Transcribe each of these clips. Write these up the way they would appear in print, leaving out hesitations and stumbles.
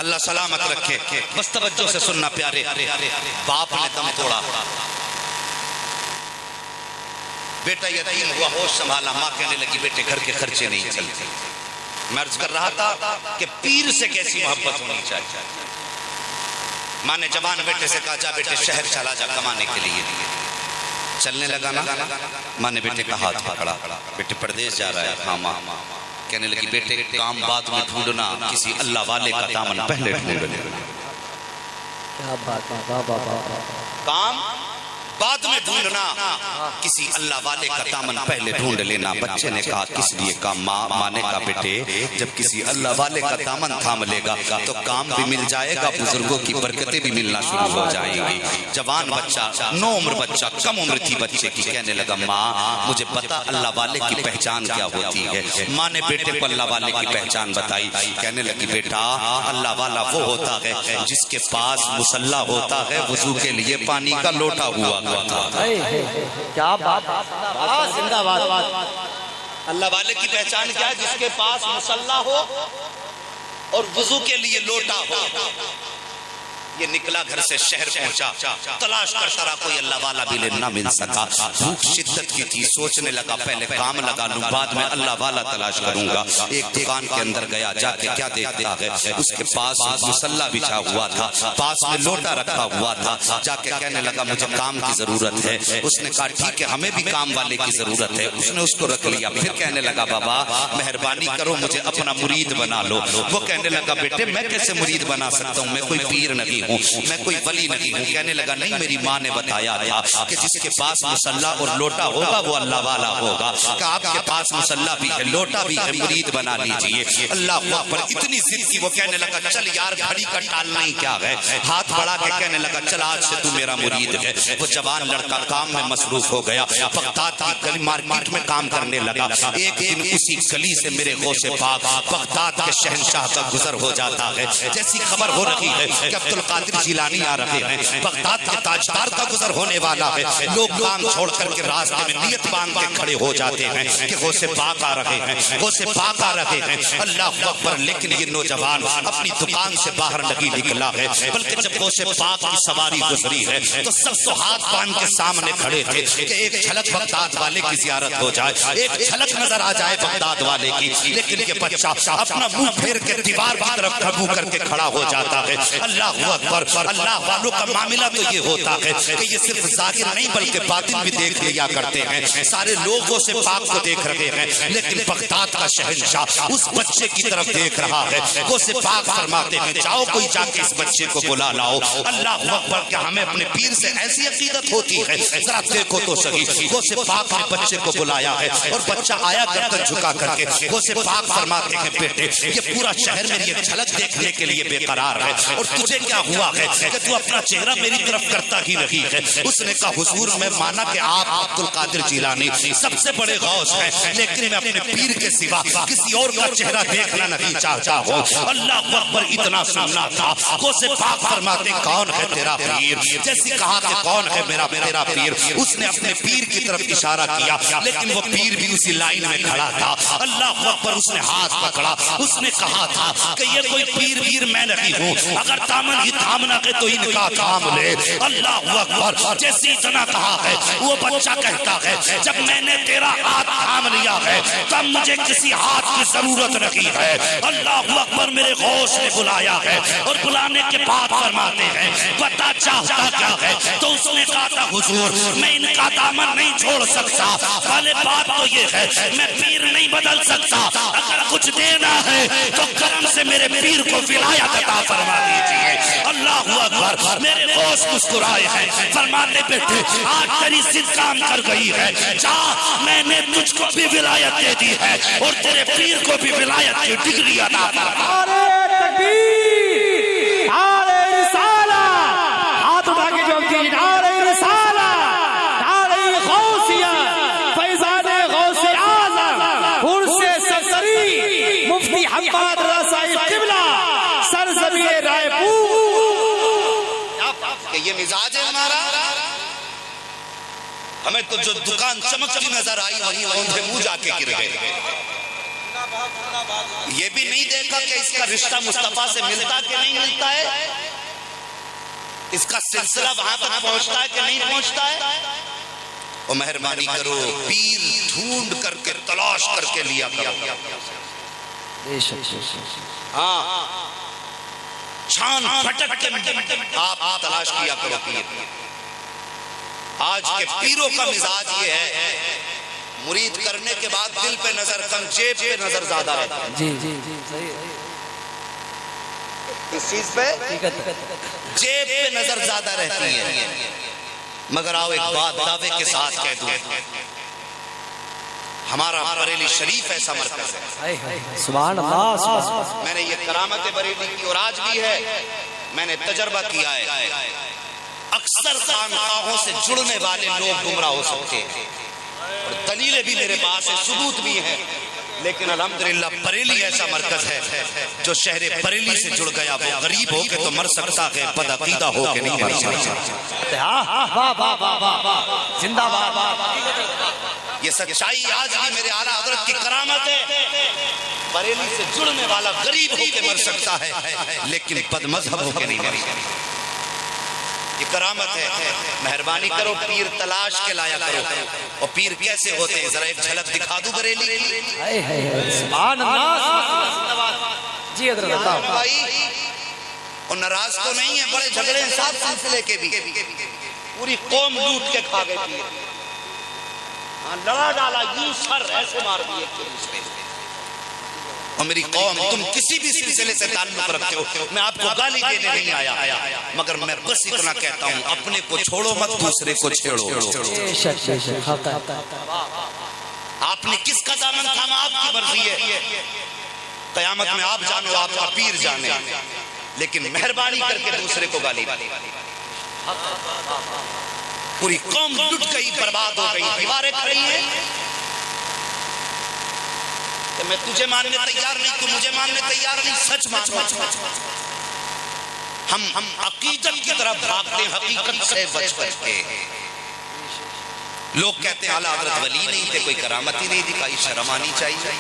اللہ سلامت رکھے. بس توجہ سے سننا پیارے. باپ نے دم توڑا, بیٹا یتیم ہوا, ہوش سنبھالا. ماں کہنے لگی بیٹے گھر کے خرچے نہیں چلتے. میں عرض کر رہا تھا کہ پیر سے کیسی محبت ہونی چاہیے. ماں نے جوان بیٹے سے کہا جا بیٹے شہر چلا جا کمانے کے لیے. چلنے لگا نا, ماں نے بیٹے کا ہاتھ پکڑا. بیٹے پردیس جا رہا ہے. ہاں ماں. کہنے لگی بیٹے کام بعد میں ڈھونڈنا, کسی اللہ والے کا دامن پہلے ڈھونڈنا. کیا بات ہے, کام بعد میں ڈھونڈنا, کسی اللہ والے کا دامن پہلے ڈھونڈ لینا. بچے نے کہا کس لیے کام؟ ماں نے کہا بیٹے جب کسی اللہ والے کا دامن تھام لے گا تو کام بھی مل جائے گا, بزرگوں کی برکتیں بھی ملنا شروع ہو جائیں گی. جوان بچہ, نو عمر بچہ, کم عمر تھی بچے کی, کہنے لگا ماں مجھے پتا اللہ والے کی پہچان کیا ہوتی ہے. ماں نے بیٹے کو اللہ والے کی پہچان بتائی. کہنے لگی بیٹا اللہ والا وہ ہوتا ہے جس کے پاس مصلی ہوتا ہے, وضو کے لیے پانی کا لوٹا ہوا. کیا بات, زندہ باد. اللہ والے کی پہچان کیا ہے؟ جس کے پاس مصلی ہو اور وضو کے لیے لوٹا ہو. یہ نکلا گھر سے شہر پہنچا, تلاش کرتا رہا, کوئی اللہ والا بھی نہ مل سکا. بھوک شدت کی تھی, سوچنے لگا پہلے کام لگا لوں, بعد میں اللہ والا تلاش کروں گا. ایک دکان کے اندر گیا, جا کے کیا دیکھتا ہے, اس کے پاس مصلی بچھا ہوا تھا, پاس میں لوٹا رکھا ہوا تھا. جا کے کہنے لگا مجھے کام کی ضرورت ہے. اس نے کہا ٹھیک ہے ہمیں بھی کام والے کی ضرورت ہے. اس نے اس کو رکھ لیا. پھر کہنے لگا بابا مہربانی کرو مجھے اپنا مرید بنا لو. وہ کہنے لگا بیٹے میں کیسے مرید بنا سکتا ہوں, میں کوئی پیر نہیں ہوں, میں کوئی ولی نہیں ہوں. کہنے لگا نہیں میری ماں نے بتایا تھا کہ جس کے پاس مصلی اور لوٹا ہوگا وہ اللہ والا ہوگا. کہ آپ کے پاس مصلی بھی ہے, لوٹا بھی ہے, مرید بنا لیجئے. اللہ اکبر. اتنی ضد کی, وہ کہنے لگا چل یار گھڑی کا ٹالنا ہی کیا ہے. ہاتھ بڑھا کے کہنے لگا چل آج سے تو میرا مرید ہے. وہ جوان لڑکا کام میں مصروف ہو گیا, بغداد کی گلی مارکیٹ میں کام کرنے لگا. ایک دن اسی گلی سے میرے غوث پاک بغداد کے شہنشاہ کا گزر ہو جاتا ہے. جیسی خبر ہو رہی ہے کہ عبد القادر جیلانی آ رہے ہیں, بغداد کے تاجدار کا گزر ہونے والا ہے, لوگ کام چھوڑ کر کے راستے میں نیت باندھ کے کھڑے ہو جاتے ہیں کہ غوث پاک آ رہے ہیں, غوث پاک آ رہے ہیں. اللہ اکبر. لیکن یہ نوجوان اپنی دکان سے باہر نہیں نکلا ہے, بلکہ جب غوث پاک کی سواری گزری ہے تو سب تو ہاتھ باندھ کے سامنے کھڑے تھے کہ ایک جھلک بغداد والے کی زیارت ہو جائے, ایک جھلک نظر آ جائے بغداد والے کی. لیکن یہ بچہ اپنا منہ پھیر کے دیوار کی طرف کھبو کر کے کھڑا ہو جاتا ہے. اللہ اکبر. اللہ والوں کا معاملہ تو یہ ہوتا ہے کہ یہ صرف ظاہر نہیں بلکہ باطن بھی دیکھ لیا کرتے ہیں. سارے لوگوں سے پاک کو دیکھ رہے ہیں, لیکن بغداد کا شہنشاہ اس بچے کی طرف دیکھ رہا ہے. وہ سے پاک فرماتے ہیں جاؤ کوئی جا کے اس بچے کو بلا لاؤ. اللہ اکبر. کہ ہمیں اپنے پیر سے ایسی عقیدت ہوتی ہے, ذرا دیکھو تو صحیح. وہ سے پاک نے بچے کو بلایا ہے اور بچہ آیا گردن جھکا کر کے. وہ سے پاک فرماتے ہیں بیٹے یہ پورا شہر میری ایک جھلک دیکھنے کے لیے بے قرار ہے, اور تجھے کیا ہوا ہے کہ تو اپنا چہرہ میری طرف کرتا ہی نہیں ہے. اس نے کہا حضور میں مانا کہ آپ عبد القادر جیلانی سب سے بڑے غوث ہیں, لیکن میں اپنے پیر کے سوا کسی اور کا چہرہ دیکھنا نہیں چاہتا ہوں. اللہ اکبر. اتنا سننا تھا. غوث پاک فرماتے کون ہے تیرا پیر؟ جیسے کہا کہ کون ہے میرا تیرا پیر, اس نے اپنے پیر کی طرف اشارہ کیا, لیکن وہ پیر بھی اسی لائن میں کھڑا تھا. اللہ اکبر. اس نے ہاتھ پکڑا, اس نے کہا تھا کہ یہ کوئی پیر میں نہیں ہوں, اگر دامن ہی تھامنا ہے تو ان کا تھام لے. اللہ اکبر. جیسے اتنا کہا ہے وہ بچہ کہتا ہے جب میں نے تیرا ہاتھ تھام لیا ہے تب مجھے کسی ہاتھ کی ضرورت نہیں ہے. اللہ اکبر. میرے غوث نے بلایا ہے اور بلانے کے بعد فرماتے ہیں پتا چاہتا کیا ہے, تو اس نے کہا تھا حضور میں ان کا دامن نہیں چھوڑ سکتا, پہلے بات تو یہ ہے میں پیر نہیں بدل سکتا, اگر کچھ دینا ہے تو کرم سے میرے پیر کو ولایت عطا فرما دیجیے. اللہ اکبر. میرے غوث مسکرائے ہیں, فرماتے بیٹے آج تیری ضد کام کر گئی ہے, جا میں نے تجھ کو بھی ولایت دے دی ہے اور تیرے پیر کو بھی ولایت کی ڈگری عطا فرما. نعرہ تکبیر, نعرہ رسالت, ہاتھ اٹھا کے جو کی نعرہ رسالت, نعرہ غوثیہ, فیضان غوث اعظم, عرس سرسری, مفتی حماد رضا صاحب قبلہ, سرزمین رائے پور. کہ یہ مزاج ہے ہمارا. ہمیں تو جو دکان چمکتی نظر آئی وہی اوندھے منہ جا کے گر گئے. یہ بھی نہیں دیکھا کہ اس کا رشتہ مصطفیٰ سے ملتا کہ نہیں ملتا ہے، اس کا سلسلہ وہاں تک پہنچتا ہے کہ نہیں پہنچتا ہے. اور مہربانی کرو پیر ڈھونڈ کر کے تلاش کر کے لیا کرو. ہاں چھان پھٹک کے آپ تلاش کیا کرو پیر. آج کے پیروں کا مزاج یہ ہے، مرید کرنے کے بعد دل پہ نظر کم، جیب پہ نظر زیادہ رہتا ہے. جی جی جی صحیح. اس چیز پہ جیب پہ نظر زیادہ رہتی ہے. مگر آؤ ایک بات دعوے کے ساتھ کہہ دوں، ہمارا بریلی شریف ایسا مرکز ہے. سبحان اللہ. میں نے یہ کرامت بریلی کی اور آج بھی ہے، میں نے تجربہ کیا ہے. اکثر خانقاہوں سے جڑنے والے لوگ گمراہ ہو سکتے ہیں، اور دلیلیں بھی میرے پاس ہیں، ثبوت بھی ہیں. لیکن الحمدللہ بریلی ایسا مرکز ہے جو شہر بریلی سے جڑ گیا، وہ غریب ہو کے تو مر سکتا ہے، بدعقیدہ ہو کے نہیں مر سکتا. زندہ باد. یہ سچائی آج بھی میرے اعلیٰ حضرت کی کرامت ہے. بریلی سے جڑنے والا غریب ہو کے مر سکتا ہے لیکن بد مذہب ہو کے نہیں مر سکتا. یہ کرامت ہے. مہربانی کرو پیر تلاش کے لایا کرو. اور پیر کیسے ہوتے ہیں ذرا ایک جھلک دکھا دوں بریلی. سبحان اللہ. جی حضرت بھائی اور ناراض تو نہیں ہے، بڑے جھگڑے ہیں صاحب سلسلے کے بھی. پوری قوم لوٹ کے کھا گئے پیر. لڑا ڈالا، یوں سر ایسے مار دیے. اور میری قوم تم کسی بھی سلسلے سے تعلق رکھتے ہو، میں آپ کو گالی دینے نہیں آیا، مگر میں بس اتنا کہتا ہوں اپنے کو چھوڑو مت، دوسرے کو چھیڑو. آپ نے کس کا دامن تھاما آپ کی مرضی ہے. قیامت میں آپ جانو، آپ کا پیر جانے، لیکن مہربانی کر کے دوسرے کو گالی. پوری قوم لٹ گئی، برباد ہو گئی، دیواریں کھڑی ہیں. کہ میں تجھے ماننے تیار نہیں، تو مجھے ماننے تیار نہیں. سچ مانو. ہم عقیدت کی طرف بھاگتے ہیں، حقیقت سے بچ کے. لوگ کہتے ہیں اعلیٰ حضرت ولی نہیں تھے، کوئی کرامت ہی نہیں دکھائی، شرم آنی چاہیے.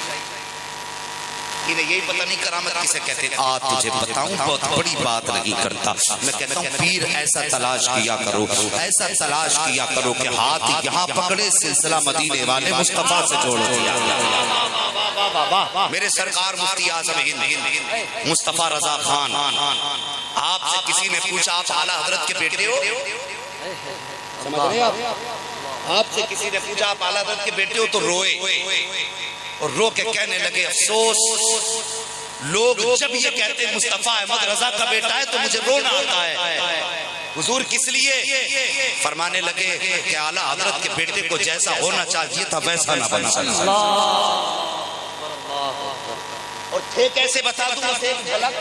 انہیں یہی پتہ نہیں کرامت کسے کہتے ہیں. تجھے بتاؤں بہت بڑی بات نہیں کرتا، میں کہتا ہوں پیر ایسا تلاش کیا کرو، ایسا تلاش کیا کرو کہ ہاتھ یہاں پکڑے، سلسلہ مدینے والے مصطفیٰ سے جوڑ دیا. میرے سرکار مفتی اعظم ہند مصطفیٰ رضا خان، آپ سے کسی نے پوچھا آپ اعلیٰ حضرت کے بیٹے ہو؟ سمجھ رہے آپ سے کسی نے پوچھا آپ اعلیٰ حضرت کے بیٹے ہو تو روئے، اور رو کے کہنے لگے افسوس، لوگ جب یہ کہتے ہیں مصطفیٰ احمد رضا کا بیٹا ہے تو مجھے رونا آتا ہے. حضور کس لیے؟ فرمانے لگے کہ اعلیٰ حضرت کے بیٹے کو جیسا ہونا چاہیے تھا ویسا نہ بنا. اور تھے کیسے بتا دوں بس ایک جھلک.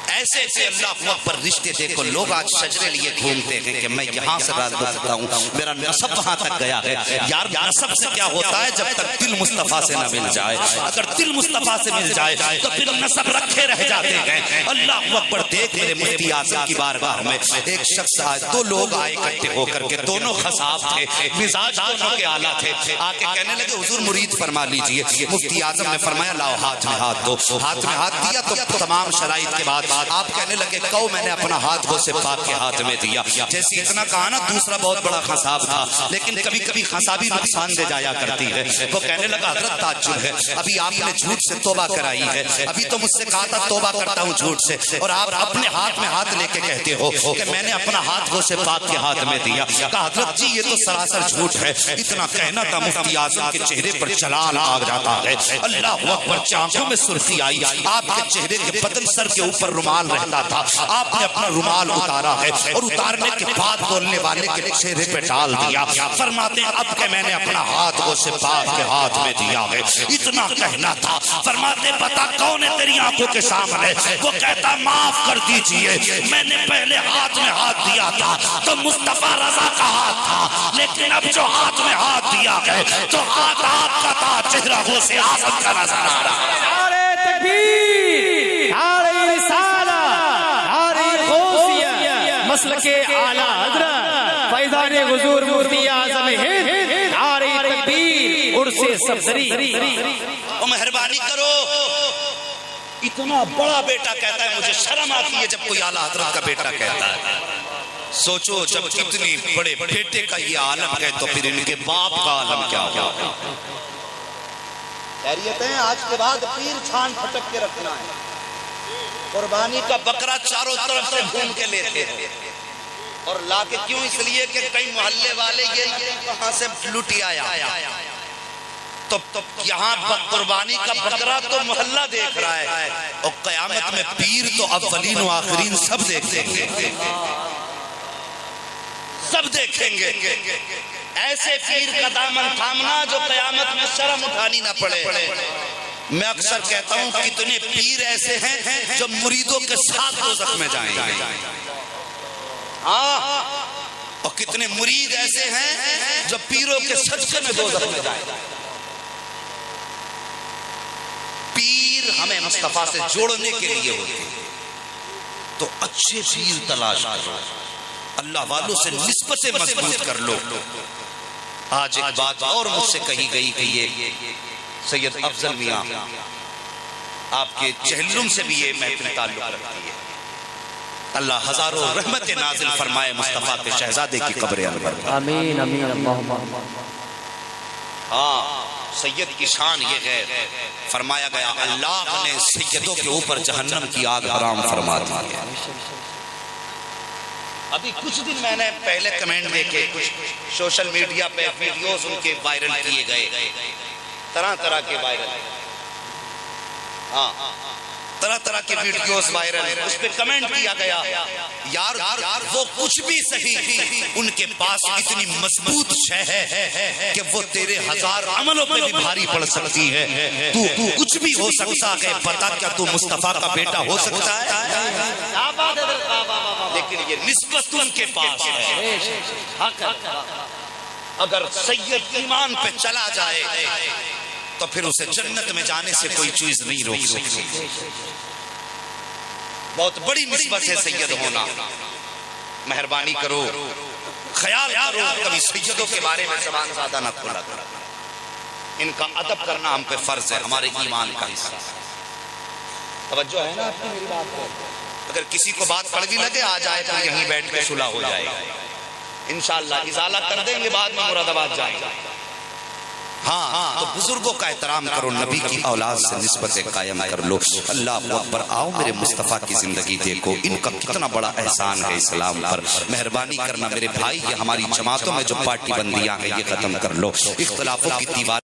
ایسے ایسے اللہ اکبر رشتے دیکھو. لوگ آج شجرے لیے گھومتے ہیں کہ میں یہاں سے راز بستا ہوں، میرا نسب وہاں تک گیا ہے. یار نسب سے کیا ہوتا ہے جب تک دل مصطفیٰ سے نہ مل جائے. اگر دل مصطفیٰ سے مل جائے تو پھر نسب رکھے رہ جاتے ہیں. اللہ اکبر. دیکھ میرے مفتی اعظم کی بارگاہ میں ایک شخص آئے، دو لوگ آئے اکٹھے ہو کر کے، دونوں خصاب تھے، مزاج دونوں کے اعلیٰ تھے. آ کے کہنے لگے حضور مرید فرما لیجئے. مفتی اعظم نے فرمایا لاؤ ہاتھ میں ہاتھ دو. ہاتھ میں ہاتھ دیا تو تمام شرائط کے بعد آپ کہنے لگے کہو میں نے اپنا ہاتھ غوث پاک کے ہاتھ میں دیا. جیسے اتنا کہا نا، دوسرا بہت بڑا خصاب تھا، لیکن کبھی کبھی خصابی نقصان دے جایا کرتی ہے. وہ کہنے لگا حضرت تعجب ہے، ابھی آپ نے جھوٹ سے توبہ کرائی ہے، ابھی تو مجھ سے کہا تھا توبہ کرتا ہوں جھوٹ سے، اور آپ اپنے ہاتھ میں ہاتھ لے کے کہتے ہو کہ میں نے اپنا ہاتھ غوث پاک کے ہاتھ میں دیا. کہا حضرت جی یہ تو سراسر جھوٹ ہے. اتنا کہنا تھا مفتی اعظم کے چہرے پر جلال آ جاتا ہے. اللہ اکبر. آنکھوں میں سرخی آئی. آپ کے چہرے کے بدن سر کے اوپر رومال رہتا تھا، آپ نے اپنا رومال اتارا ہے اور اتارنے کے بعد بولنے والے کے چہرے پہ ڈال دیا. فرماتے ہیں اب کہ میں نے اپنا ہاتھ غوث پاک کے ہاتھ میں دیا ہے. اتنا کہنا تھا. فرماتے بتا کون ہے تیری آنکھوں کے سامنے؟ وہ کہتا معاف کر دیجئے، میں نے پہلے ہاتھ میں ہاتھ دیا تھا تو مصطفیٰ رضا کا ہاتھ تھا، لیکن اب جو ہاتھ میں ہاتھ دیا ہے تو ہاتھ آپ کا تھا، چہرہ غوث اعظم کا نظر آ رہا ہے. نعرہ تکبیر، نعرہ رسالت، نعرہ غوثیہ، مسلک اعلیٰ حضرت فیضان حضور مفتی اعظم ہند. نعرہ تکبیر، عرص صفدری اور مہربانی کرو، اتنا بڑا بیٹا کہتا ہے مجھے شرم آتی ہے جب کوئی اعلیٰ حضرت کا بیٹا کہتا ہے. سوچو جب اتنی بڑے بیٹے کا یہ عالم ہے تو پھر ان کے باپ کا عالم کیا ہوگا. خیریت ہے؟ آج کے بعد پیر چھان پھٹک کے رکھنا ہے. قربانی کا بکرا چاروں طرف سے گھوم کے لیتے ہیں اور لا کے کیوں؟ اس لیے کہ کئی محلے والے یہ کہاں سے لوٹی آیا. تو یہاں قربانی کا بکرا تو محلہ دیکھ رہا ہے اور قیامت میں پیر تو اولین و آخرین سب دیکھیں گے، سب دیکھیں گے. ایسے پیر کا دامن تھامنا جو قیامت میں شرم اٹھانی نہ پڑے. میں اکثر کہتا ہوں کتنے پیر ایسے ہیں جو مریدوں کے ساتھ دوزخ میں جائیں گے، اور کتنے مرید ایسے ہیں جو پیروں کے صدقے میں دوزخ میں جائیں گے. پیر ہمیں مصطفیٰ سے جوڑنے کے لیے ہوتے ہیں، تو اچھے پیر تلاش کرو، اللہ والوں سے نسبتیں مضبوط کر لو. آج ایک بات اور مجھ سے کہی گئی کہ یہ سید افضل میاں آپ کے چہلم سے بھی یہ محفل تعلق رکھتی ہے. اللہ ہزاروں رحمت نازل فرمائے مصطفیٰ کے شہزادے کی قبر انور پر. آمین آمین اللہم. ہاں سید کی شان یہ ہے، فرمایا گیا اللہ نے سیدوں کے اوپر جہنم کی آگ حرام فرما دی ہے. ابھی کچھ دن میں نے پہلے کمنٹ دیکھے، کچھ سوشل میڈیا پہ ویڈیوز ان کے وائرل کیے گئے، طرح طرح کے وائرل، ہاں طرح طرح کے ویڈیوز وائرل. اس پہ کمنٹ کیا گیا یار وہ کچھ بھی صحیح، ان کے پاس اتنی مضبوط شے ہے کہ وہ تیرے ہزار عملوں پہ بھی بھاری پڑ سکتی ہے. تو کچھ بھی ہو سکتا ہے، بتا کیا تو مصطفیٰ کا بیٹا ہو سکتا ہے؟ لیکن یہ نسبت ان کے پاس ہے. اگر سید ایمان پہ چلا جائے تو پھر اسے جنت میں جانے سے کوئی چیز نہیں روک سکتی. بہت بڑی نسبت ہے سید ہونا. مہربانی کرو، خیال کرو، کبھی سیدوں کے بارے میں زبان زیادہ نہ کھولا کرو. ان کا ادب کرنا ہم پہ فرض ہے، ہمارے ایمان کا حصہ. توجہ ہے نا آپ کی میری بات کو؟ اگر کسی کو بات کڑوی لگے آ جائے تو یہیں بیٹھ کے صلح ہو جائے گا انشاءاللہ. ازالہ کر دیں گے، بعد میں مراد آباد جائیں گے. ہاں تو بزرگوں کا احترام کرو، نبی کی اولاد سے نسبتیں قائم کر لو. اللہ اکبر. آؤ میرے مصطفیٰ کی زندگی دیکھو، ان کا کتنا بڑا احسان ہے اسلام پر. مہربانی کرنا میرے بھائی، یہ ہماری جماعتوں میں جو پارٹی بندیاں ہیں یہ ختم کر لو. اختلافوں کی دیوار